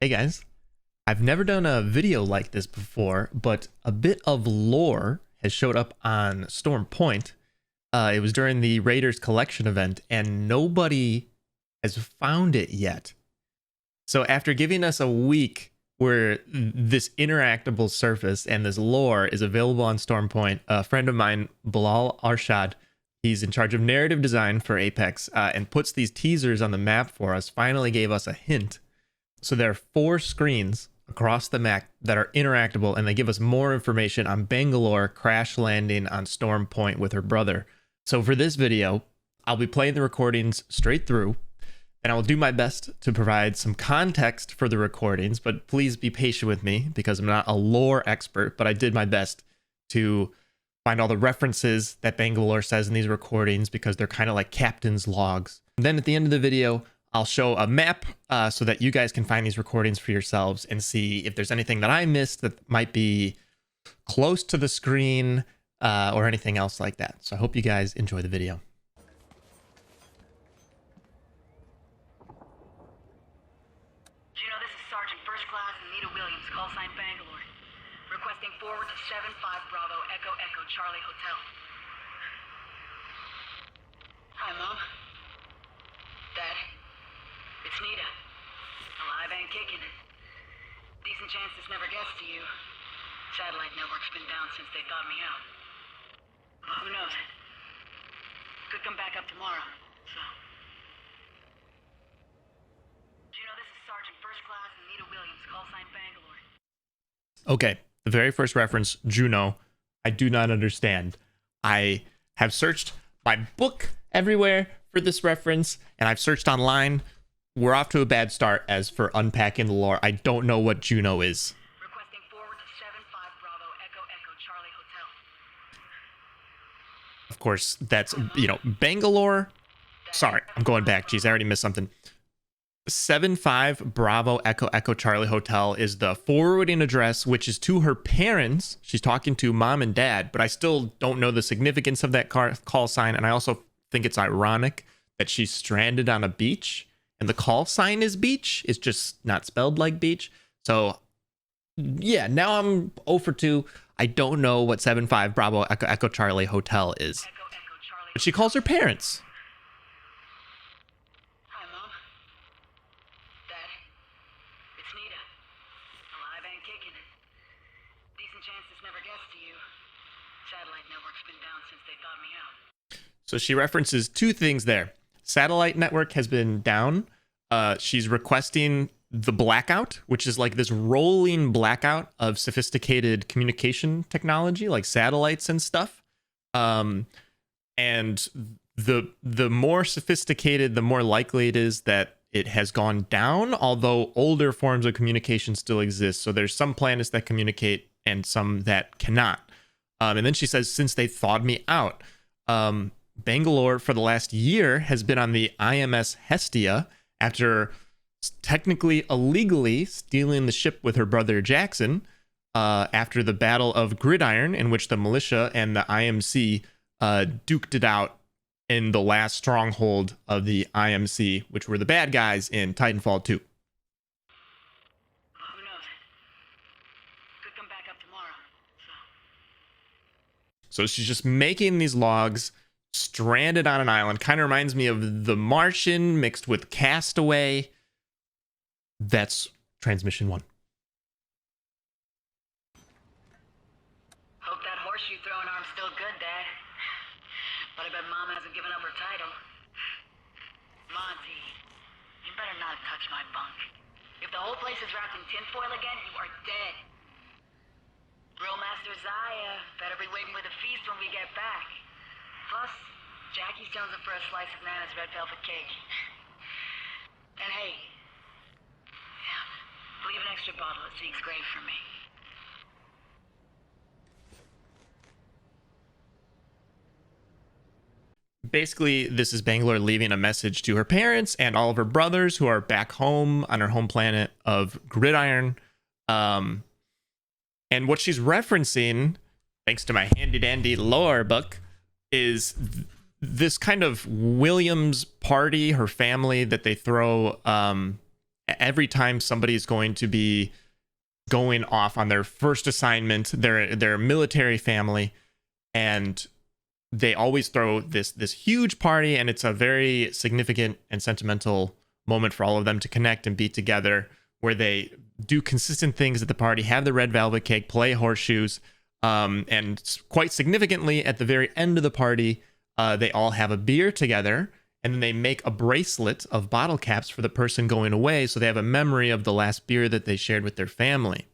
Hey guys, I've never done a video like this before, but a bit of lore has showed up on Storm Point. It was during the Raiders collection event, and nobody has found it yet. So after giving us a week where this interactable surface and this lore is available on Storm Point, a friend of mine, Bilal Arshad, he's in charge of narrative design for Apex, and puts these teasers on the map for us, finally gave us a hint. So there are 4 screens across the map that are interactable, and they give us more information on Bangalore crash landing on Storm Point with her brother. So for this video, I'll be playing the recordings straight through, and I will do my best to provide some context for the recordings, but please be patient with me because I'm not a lore expert, but I did my best to find all the references that Bangalore says in these recordings because they're kind of like captain's logs. And then at the end of the video, I'll show a map so that you guys can find these recordings for yourselves and see if there's anything that I missed that might be close to the screen or anything else like that. So I hope you guys enjoy the video. Juno, this is Sergeant First Class Anita Williams, call sign Bangalore. Requesting forward to 75 Bravo Echo Echo Charlie Hotel. Hi, Mom. Dad. It's Nita. Alive and kicking. Decent chance this never gets to you. Satellite network's been down since they thawed me out. Well, who knows? Could come back up tomorrow, so... Juno, this is Sergeant First Class Anita Williams, call sign Bangalore. Okay, the very first reference, Juno, I do not understand. I have searched my book everywhere for this reference, and I've searched online. We're off to a bad start as for unpacking the lore. I don't know what Juno is. Requesting forward to 75 Bravo Echo Echo Charlie Hotel. Of course, that's, Bangalore. Sorry, I'm going back. Jeez, I already missed something. 75 Bravo Echo Echo Charlie Hotel is the forwarding address, which is to her parents. She's talking to mom and dad, but I still don't know the significance of that call sign. And I also think it's ironic that she's stranded on a beach and the call sign is beach. It's just not spelled like beach. So yeah, now I'm 0 for 2. I don't know what 75 Bravo Echo Echo Charlie Hotel is, Echo Echo Charlie. but she calls her parents. Hi, Mom. Dad. It's Nita. Alive and kicking. Decent chance this never gets to you. Satellite network's been down since they thawed me out. So she references 2 things there. Satellite network has been down. She's requesting the blackout, which is like this rolling blackout of sophisticated communication technology, like satellites and stuff. And the more sophisticated, the more likely it is that it has gone down, although older forms of communication still exist. So there's some planets that communicate and some that cannot. And then she says, since they thawed me out, Bangalore for the last year has been on the IMS Hestia after technically illegally stealing the ship with her brother Jackson after the Battle of Gridiron, in which the militia and the IMC duked it out in the last stronghold of the IMC, which were the bad guys in Titanfall 2. Who knows? Could come back up tomorrow, so... So she's just making these logs, stranded on an island. Kind of reminds me of The Martian mixed with Castaway. That's transmission 1. Hope that horseshoe throwing arm's still good, Dad. But I bet Mom hasn't given up her title. Monty, you better not touch my bunk. If the whole place is wrapped in tinfoil again, you are dead. Grill Master Zaya better be waiting with a feast when we get back. Plus, Jackie's jonesing for a slice of Nana's red velvet cake. And hey, leave an extra bottle of Zeke's grave for me. Basically, this is Bangalore leaving a message to her parents and all of her brothers who are back home on her home planet of Gridiron. And what she's referencing, thanks to my handy-dandy lore book, is this kind of Williams party, her family, that they throw every time somebody is going to be going off on their first assignment, their military family, and they always throw this huge party, and it's a very significant and sentimental moment for all of them to connect and be together, where they do consistent things at the party, have the red velvet cake, play horseshoes, and quite significantly at the very end of the party, they all have a beer together, and then they make a bracelet of bottle caps for the person going away, so they have a memory of the last beer that they shared with their family.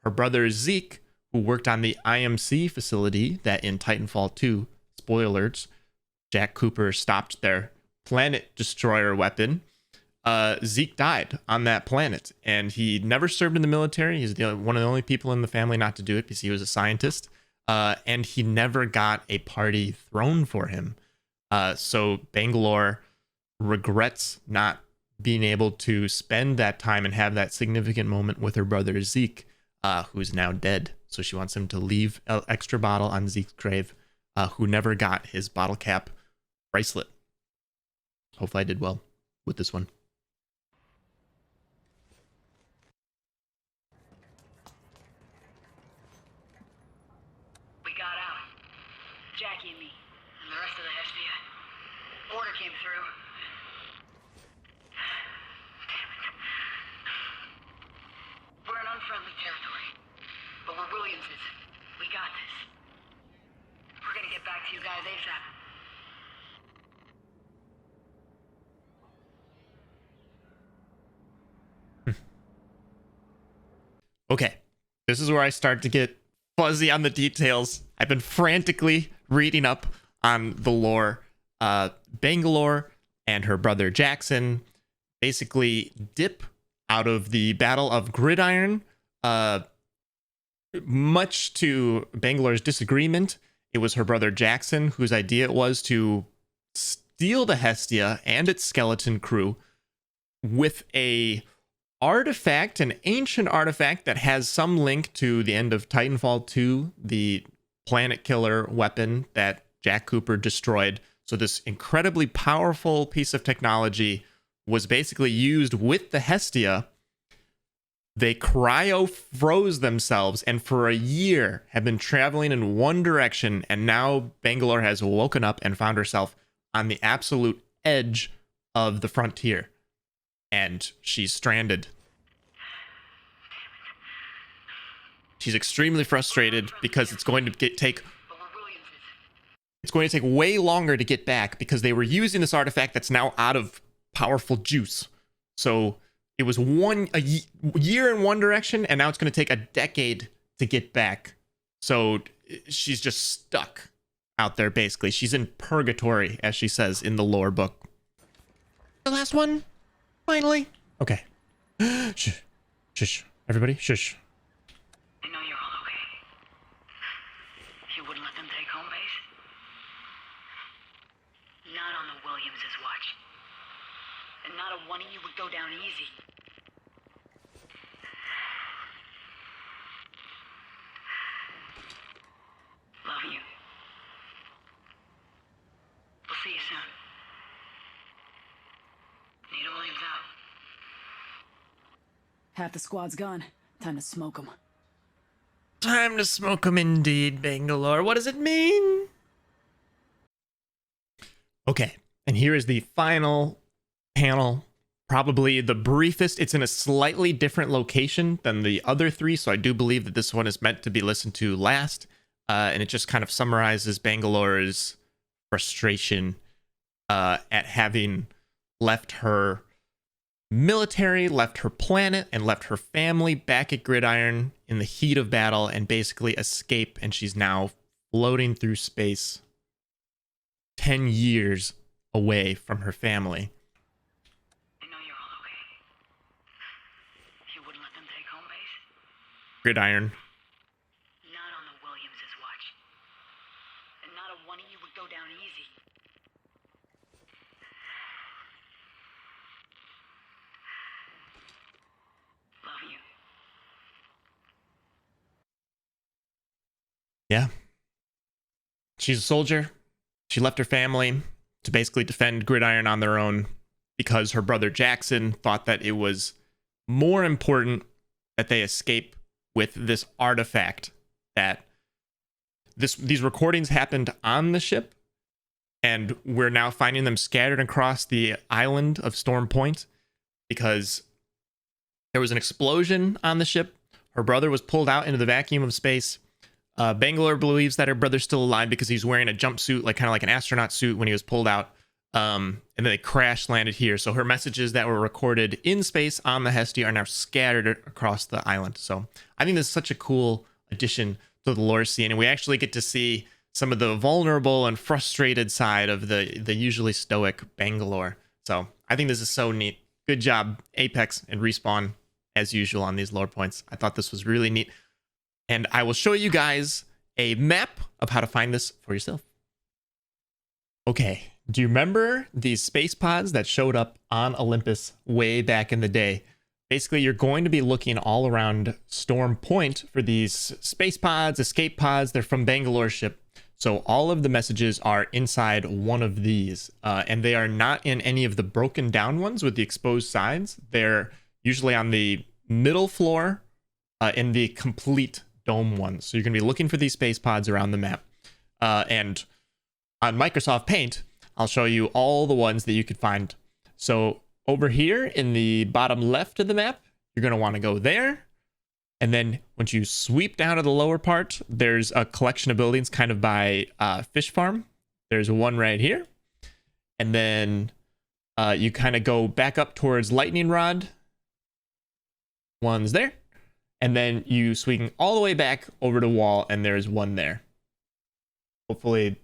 Her brother Zeke, who worked on the IMC facility that in Titanfall 2, spoilers, Jack Cooper stopped their planet destroyer weapon. Zeke died on that planet, and he never served in the military. He's one of the only people in the family not to do it because he was a scientist, and he never got a party thrown for him. So Bangalore regrets not being able to spend that time and have that significant moment with her brother Zeke, who's now dead. So she wants him to leave an extra bottle on Zeke's grave, who never got his bottle cap bracelet. Hopefully I did well with this one. We got out. Jackie and me, and the rest of the Hestia. Order came through. Damn it. We're in unfriendly territory, but we're Williamses. We got this. We're gonna get back to you guys ASAP. Okay, this is where I start to get fuzzy on the details. I've been frantically reading up on the lore. Bangalore and her brother Jackson basically dip out of the Battle of Gridiron. Much to Bangalore's disagreement, it was her brother Jackson whose idea it was to steal the Hestia and its skeleton crew with a artifact, an ancient artifact that has some link to the end of Titanfall 2, the planet killer weapon that Jack Cooper destroyed. So this incredibly powerful piece of technology was basically used with the Hestia. They cryo-froze themselves and for a year have been traveling in one direction, and now Bangalore has woken up and found herself on the absolute edge of the frontier. And she's stranded. She's extremely frustrated because it's going to take way longer to get back because they were using this artifact that's now out of powerful juice. So it was a year in one direction, and now it's going to take a decade to get back. So she's just stuck out there, basically. She's in purgatory, as she says in the lore book. The last one? Finally. Okay. Shh. Shush. Everybody, shush. I know you're all okay. You wouldn't let them take home base? Not on the Williamses' watch. And not a one of you would go down easy. Love you. We'll see you soon. Nita Williams out. Half the squad's gone. Time to smoke them. Time to smoke them indeed, Bangalore. What does it mean? Okay, and here is the final panel. Probably the briefest. It's in a slightly different location than the other three, so I do believe that this one is meant to be listened to last. And it just kind of summarizes Bangalore's frustration at having left her military, left her planet, and left her family back at Gridiron in the heat of battle and basically escape. And she's now floating through space 10 years away from her family. I know you're all okay. You wouldn't let them take home base? Gridiron. Not on the Williamses' watch. And not a one of you would go down easy. Love you. Yeah. She's a soldier. She left her family to basically defend Gridiron on their own because her brother Jackson thought that it was more important that they escape with this artifact that these recordings happened on the ship, and we're now finding them scattered across the island of Storm Point because there was an explosion on the ship. Her brother was pulled out into the vacuum of space. Bangalore believes that her brother's still alive because he's wearing a jumpsuit, like kind of like an astronaut suit when he was pulled out. And then they crash landed here. So her messages that were recorded in space on the Hestia are now scattered across the island. So I think this is such a cool addition to the lore scene. And we actually get to see some of the vulnerable and frustrated side of the usually stoic Bangalore. So I think this is so neat. Good job, Apex and Respawn, as usual on these lore points. I thought this was really neat. And I will show you guys a map of how to find this for yourself. Okay, do you remember these space pods that showed up on Olympus way back in the day? Basically, you're going to be looking all around Storm Point for these space pods, escape pods. They're from Bangalore ship. So all of the messages are inside one of these, and they are not in any of the broken down ones with the exposed sides. They're usually on the middle floor in the complete dome ones. So you're going to be looking for these space pods around the map. And on Microsoft Paint, I'll show you all the ones that you could find. So over here in the bottom left of the map, you're going to want to go there. And then once you sweep down to the lower part, there's a collection of buildings kind of by Fish Farm. There's one right here. And then you kind of go back up towards Lightning Rod. One's there. And then you swing all the way back over to wall, and there's one there. Hopefully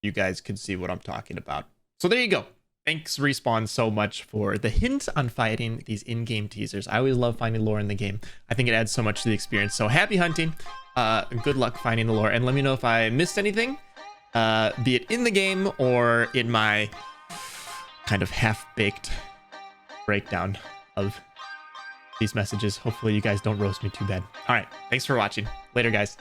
you guys can see what I'm talking about. So there you go. Thanks, Respawn, so much for the hint on fighting these in-game teasers. I always love finding lore in the game. I think it adds so much to the experience. So happy hunting. Good luck finding the lore. And let me know if I missed anything, be it in the game or in my kind of half-baked breakdown of these messages. Hopefully you guys don't roast me too bad. All right. Thanks for watching. Later, guys.